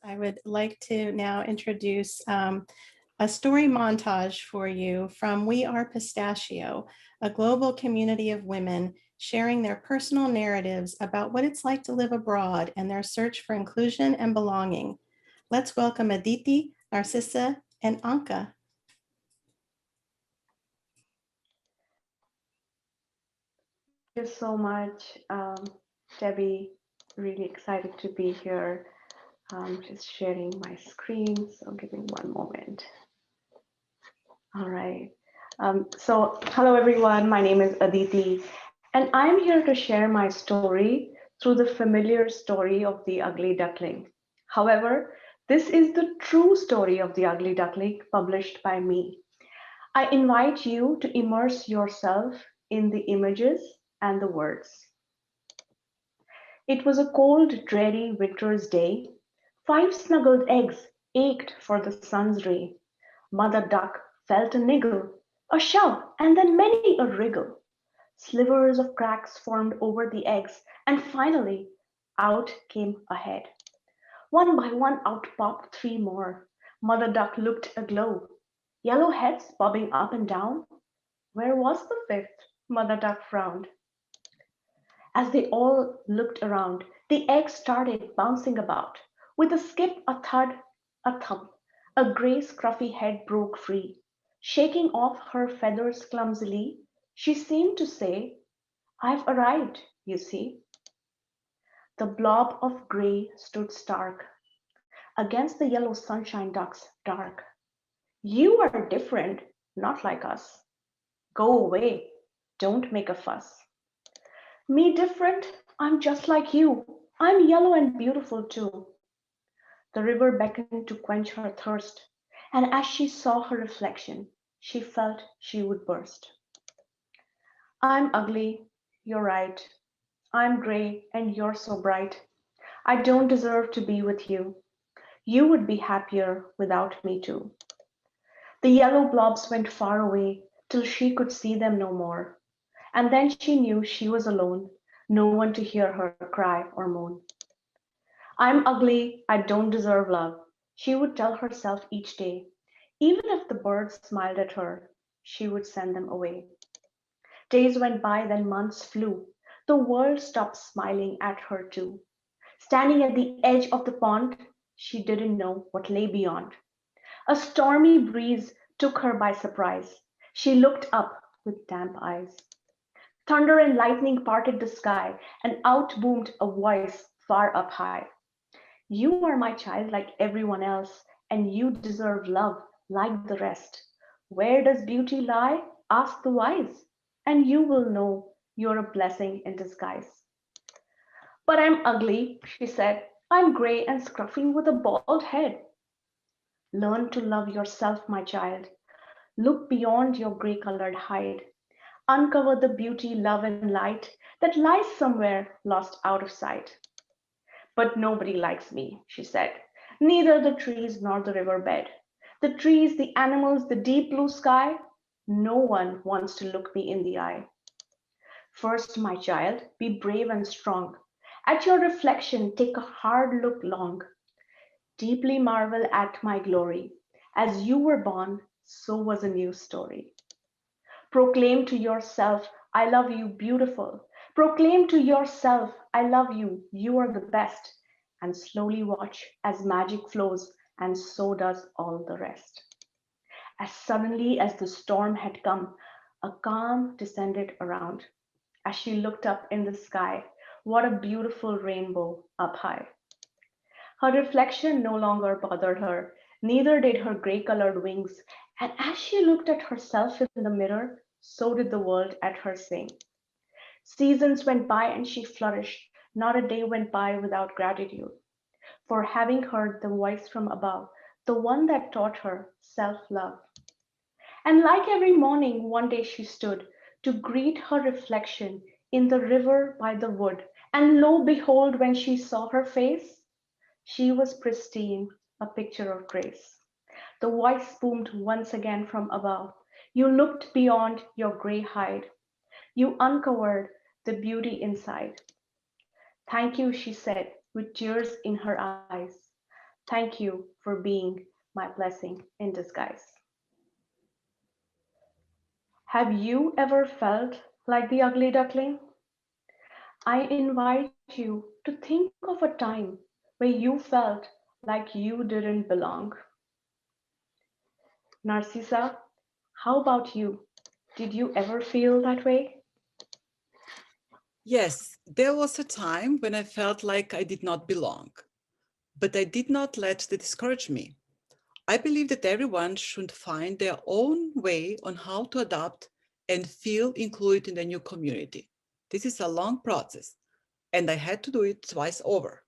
I would like to now introduce a story montage for you from We Are Pistachio, a global community of women sharing their personal narratives about what it's like to live abroad and their search for inclusion and belonging. Let's welcome Aditi, Narcissa, and Anka. Thank you so much, Debbie. Really excited to be here. Just sharing my screen, so give me one moment. All right. Hello everyone. My name is Aditi, and I'm here to share my story through the familiar story of the ugly duckling. However, this is the true story of the ugly duckling published by me. I invite you to immerse yourself in the images and the words. It was a cold, dreary winter's day. 5 snuggled eggs ached for the sun's ray. Mother duck felt a niggle, a shove, and then many a wriggle. Slivers of cracks formed over the eggs, and finally out came a head. One by one out popped 3 more. Mother duck looked aglow. Yellow heads bobbing up and down. Where was the 5th? Mother duck frowned. As they all looked around, the eggs started bouncing about. With a skip, a thud, a thump, a grey scruffy head broke free. Shaking off her feathers clumsily, she seemed to say, "I've arrived, you see." The blob of grey stood stark against the yellow sunshine duck's dark. "You are different, not like us. Go away, don't make a fuss." "Me different? I'm just like you. I'm yellow and beautiful too." The river beckoned to quench her thirst, and as she saw her reflection, she felt she would burst. "I'm ugly, you're right. I'm grey, and you're so bright. I don't deserve to be with you. You would be happier without me too." The yellow blobs went far away till she could see them no more, and then she knew she was alone, no one to hear her cry or moan. "I'm ugly, I don't deserve love," she would tell herself each day. Even if the birds smiled at her, she would send them away. Days went by, then months flew. The world stopped smiling at her too. Standing at the edge of the pond, she didn't know what lay beyond. A stormy breeze took her by surprise. She looked up with damp eyes. Thunder and lightning parted the sky, and out boomed a voice far up high. "You are my child like everyone else, and you deserve love like the rest. Where does beauty lie? Ask the wise, and you will know you're a blessing in disguise." "But I'm ugly," she said. "I'm gray and scruffy with a bald head." "Learn to love yourself, my child. Look beyond your gray colored hide. Uncover the beauty, love, and light that lies somewhere lost out of sight." "But nobody likes me," she said. "Neither the trees nor the river bed. The trees, the animals, the deep blue sky. No one wants to look me in the eye." "First, my child, be brave and strong. At your reflection, take a hard look long. Deeply marvel at my glory. As you were born, so was a new story. Proclaim to yourself, I love you, beautiful. Proclaim to yourself, I love you, you are the best. And slowly watch as magic flows, and so does all the rest." As suddenly as the storm had come, a calm descended around. As she looked up in the sky, what a beautiful rainbow up high. Her reflection no longer bothered her, neither did her gray colored wings, and as she looked at herself in the mirror, so did the world at her sing. Seasons went by and she flourished, not a day went by without gratitude for having heard the voice from above, the one that taught her self love. And like every morning, one day she stood to greet her reflection in the river by the wood, and lo, behold, when she saw her face, she was pristine, a picture of grace. The voice boomed once again from above. You looked beyond your gray hide. You uncovered the beauty inside. "Thank you," she said, with tears in her eyes. Thank you for being my blessing in disguise. Have you ever felt like the ugly duckling? I invite you to think of a time where you felt like you didn't belong. Narcissa, how about you? Did you ever feel that way? Yes, there was a time when I felt like I did not belong, but I did not let that discourage me. I believe that everyone should find their own way on how to adapt and feel included in the new community. This is a long process, and I had to do it twice over.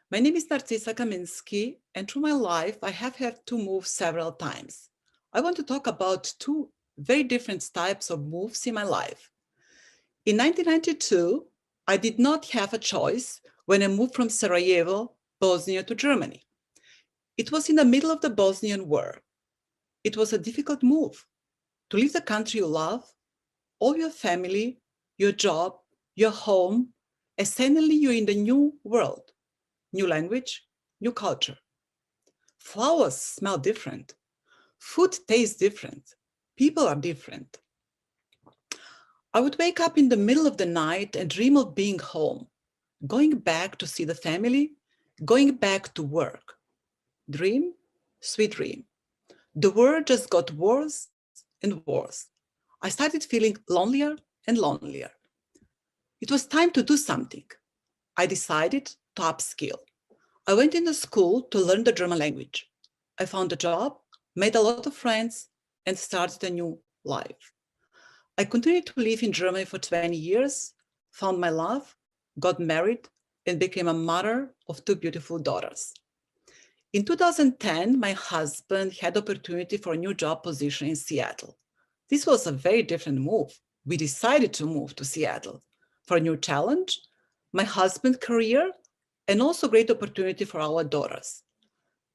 My name is Narcissa Kaminsky, and through my life, I have had to move several times. I want to talk about two very different types of moves in my life. In 1992, I did not have a choice when I moved from Sarajevo, Bosnia, to Germany. It was in the middle of the Bosnian War. It was a difficult move to leave the country you love, all your family, your job, your home, and suddenly you're in the new world, new language, new culture. Flowers smell different. Food tastes different. People are different. I would wake up in the middle of the night and dream of being home, going back to see the family, going back to work. Dream, sweet dream. The world just got worse and worse. I started feeling lonelier and lonelier. It was time to do something. I decided to upskill. I went into school to learn the German language. I found a job, made a lot of friends, and started a new life. I continued to live in Germany for 20 years, found my love, got married, and became a mother of two beautiful daughters. In 2010, my husband had the opportunity for a new job position in Seattle. This was a very different move. We decided to move to Seattle for a new challenge, my husband's career, and also great opportunity for our daughters.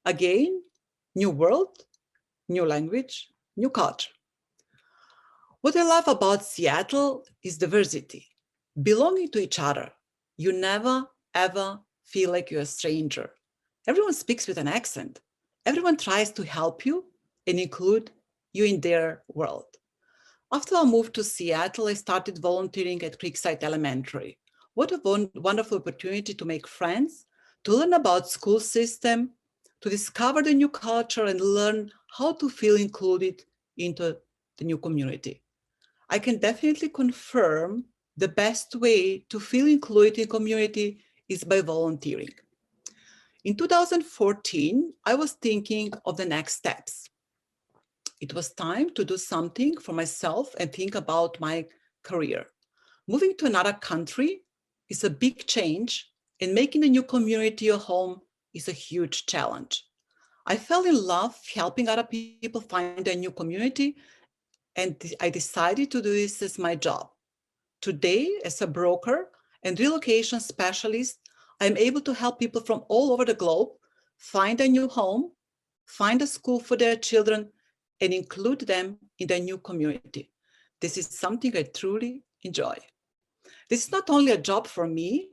Again, new world, new language, new culture. What I love about Seattle is diversity, belonging to each other. You never, ever feel like you're a stranger. Everyone speaks with an accent. Everyone tries to help you and include you in their world. After I moved to Seattle, I started volunteering at Creekside Elementary. What a wonderful opportunity to make friends, to learn about school system, to discover the new culture and learn how to feel included into the new community. I can definitely confirm the best way to feel included in community is by volunteering. In 2014, I was thinking of the next steps. It was time to do something for myself and think about my career. Moving to another country is a big change, and making a new community your home is a huge challenge. I fell in love helping other people find a new community, and I decided to do this as my job. Today, as a broker and relocation specialist, I'm able to help people from all over the globe find a new home, find a school for their children, and include them in their new community. This is something I truly enjoy. This is not only a job for me,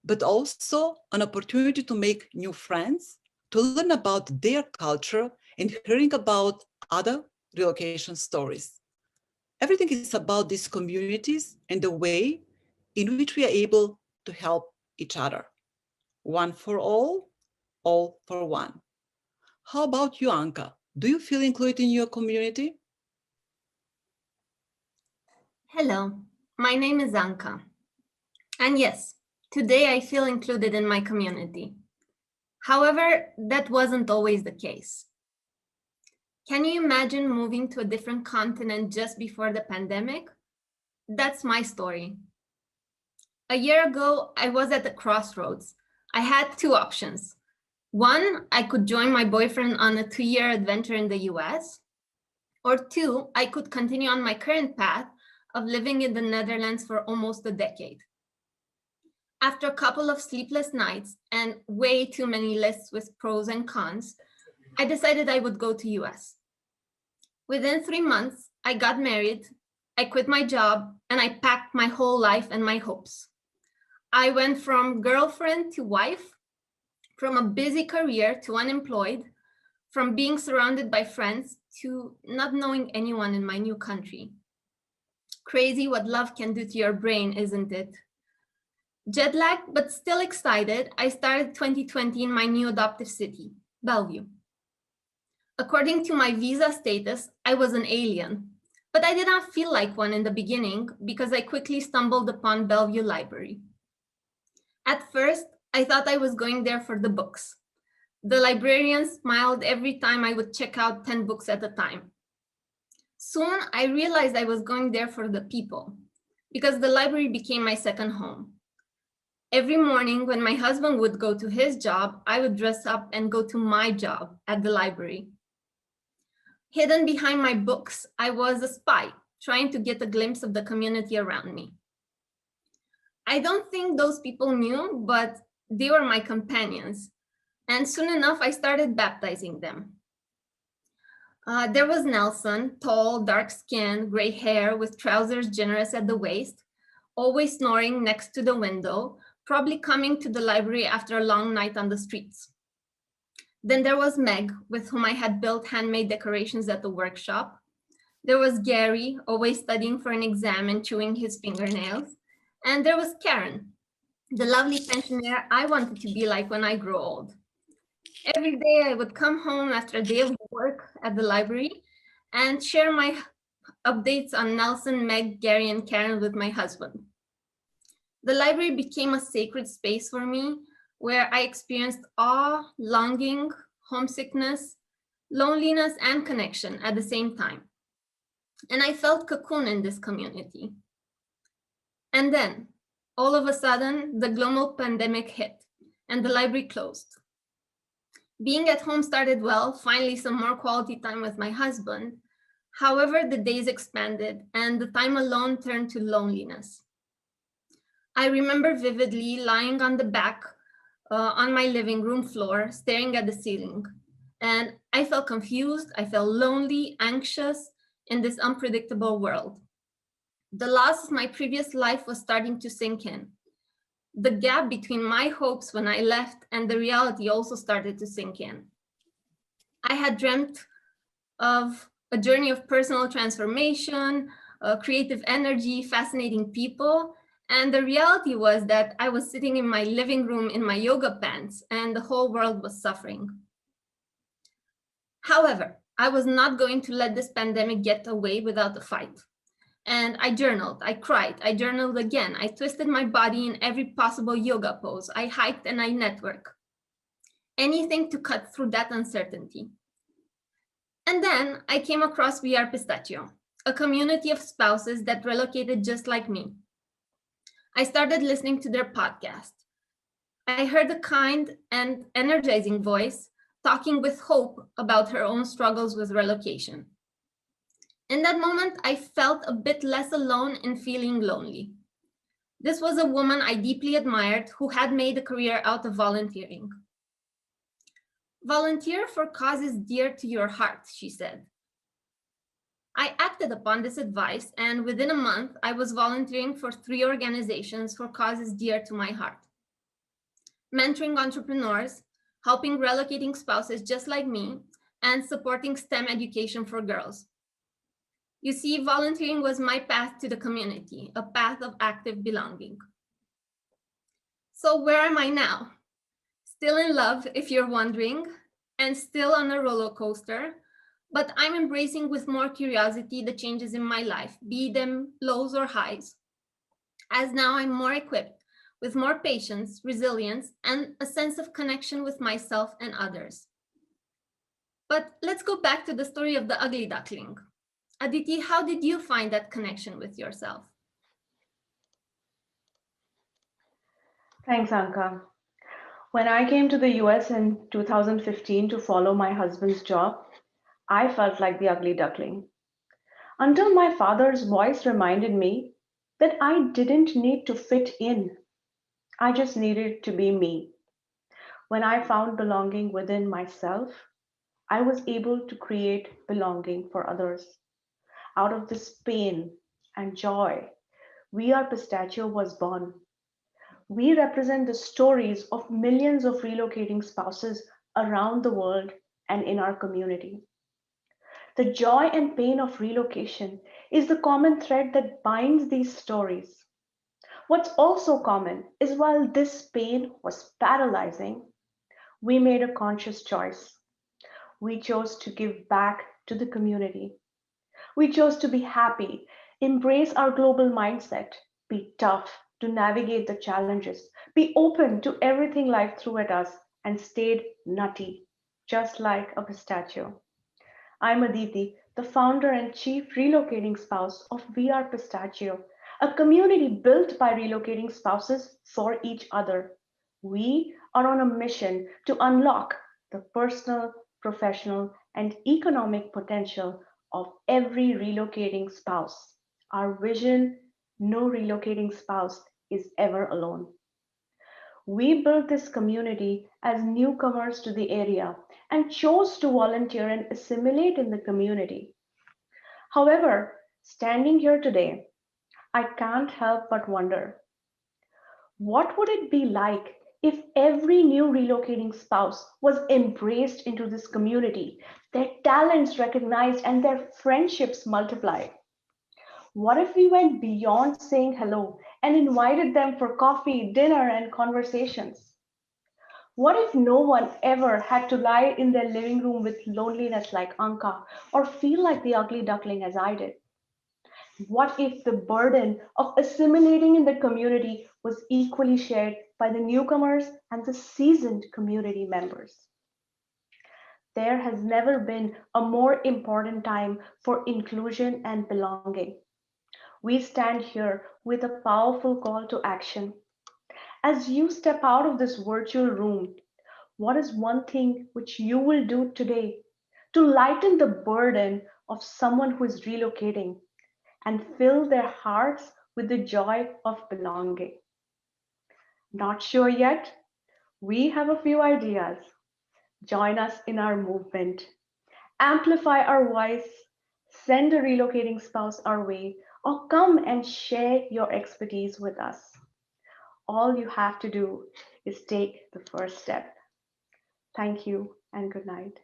but also an opportunity to make new friends, to learn about their culture, and hearing about other relocation stories. Everything is about these communities and the way in which we are able to help each other. One for all for one. How about you, Anka? Do you feel included in your community? Hello, my name is Anka. And yes, today I feel included in my community. However, that wasn't always the case. Can you imagine moving to a different continent just before the pandemic? That's my story. A year ago, I was at the crossroads. I had two options. One, I could join my boyfriend on a 2-year adventure in the US. Or two, I could continue on my current path of living in the Netherlands for almost a decade. After a couple of sleepless nights and way too many lists with pros and cons, I decided I would go to US. Within 3 months, I got married, I quit my job, and I packed my whole life and my hopes. I went from girlfriend to wife, From a busy career to unemployed, from being surrounded by friends to not knowing anyone in my new country. Crazy what love can do to your brain, isn't it? Jet lagged, but still excited, I started 2020 in my new adoptive city, Bellevue. According to my visa status, I was an alien, but I did not feel like one in the beginning because I quickly stumbled upon Bellevue Library. At first, I thought I was going there for the books. The librarian smiled every time I would check out 10 books at a time. Soon, I realized I was going there for the people because the library became my second home. Every morning when my husband would go to his job, I would dress up and go to my job at the library. Hidden behind my books, I was a spy, trying to get a glimpse of the community around me. I don't think those people knew, but they were my companions. And soon enough, I started baptizing them. There was Nelson, tall, dark-skinned, gray hair with trousers generous at the waist, always snoring next to the window, probably coming to the library after a long night on the streets. Then there was Meg, with whom I had built handmade decorations at the workshop. There was Gary, always studying for an exam and chewing his fingernails. And there was Karen, the lovely pensioner I wanted to be like when I grow old. Every day I would come home after a day of work at the library and share my updates on Nelson, Meg, Gary, and Karen with my husband. The library became a sacred space for me where I experienced awe, longing, homesickness, loneliness, and connection at the same time. And I felt cocooned in this community. And then, all of a sudden, the global pandemic hit and the library closed. Being at home started well, finally some more quality time with my husband. However, the days expanded and the time alone turned to loneliness. I remember vividly lying on the back on my living room floor, staring at the ceiling. And I felt confused, I felt lonely, anxious in this unpredictable world. The loss of my previous life was starting to sink in. The gap between my hopes when I left and the reality also started to sink in. I had dreamt of a journey of personal transformation, creative energy, fascinating people. And the reality was that I was sitting in my living room in my yoga pants and the whole world was suffering. However, I was not going to let this pandemic get away without a fight. And I journaled, I cried, I journaled again. I twisted my body in every possible yoga pose. I hiked and I networked. Anything to cut through that uncertainty. And then I came across We Are Pistachio, a community of spouses that relocated just like me. I started listening to their podcast. I heard a kind and energizing voice talking with hope about her own struggles with relocation. In that moment, I felt a bit less alone in feeling lonely. This was a woman I deeply admired who had made a career out of volunteering. Volunteer for causes dear to your heart, she said. I acted upon this advice, and within a month, I was volunteering for 3 organizations for causes dear to my heart. Mentoring entrepreneurs, helping relocating spouses just like me, and supporting STEM education for girls. You see, volunteering was my path to the community, a path of active belonging. So where am I now? Still in love, if you're wondering, and still on a roller coaster, but I'm embracing with more curiosity the changes in my life, be them lows or highs, as now I'm more equipped with more patience, resilience, and a sense of connection with myself and others. But let's go back to the story of the ugly duckling. Aditi, how did you find that connection with yourself? Thanks, Anka. When I came to the US in 2015 to follow my husband's job, I felt like the ugly duckling. Until my father's voice reminded me that I didn't need to fit in. I just needed to be me. When I found belonging within myself, I was able to create belonging for others. Out of this pain and joy, We Are Pistachio was born. We represent the stories of millions of relocating spouses around the world and in our community. The joy and pain of relocation is the common thread that binds these stories. What's also common is while this pain was paralyzing, we made a conscious choice. We chose to give back to the community. We chose to be happy, embrace our global mindset, be tough to navigate the challenges, be open to everything life threw at us, and stayed nutty, just like a pistachio. I'm Aditi, the founder and chief relocating spouse of We Are Pistachio, a community built by relocating spouses for each other. We are on a mission to unlock the personal, professional, and economic potential of every relocating spouse. Our vision: no relocating spouse is ever alone. We built this community as newcomers to the area and chose to volunteer and assimilate in the community. However, standing here today, I can't help but wonder, what would it be like if every new relocating spouse was embraced into this community, their talents recognized, and their friendships multiplied? What if we went beyond saying hello and invited them for coffee, dinner, and conversations? What if no one ever had to lie in their living room with loneliness like Anka or feel like the ugly duckling as I did? What if the burden of assimilating in the community was equally shared by the newcomers and the seasoned community members? There has never been a more important time for inclusion and belonging. We stand here with a powerful call to action. As you step out of this virtual room, what is one thing which you will do today to lighten the burden of someone who is relocating and fill their hearts with the joy of belonging? Not sure yet? We have a few ideas. Join us in our movement. Amplify our voice, send a relocating spouse our way, or come and share your expertise with us. All you have to do is take the first step. Thank you and good night.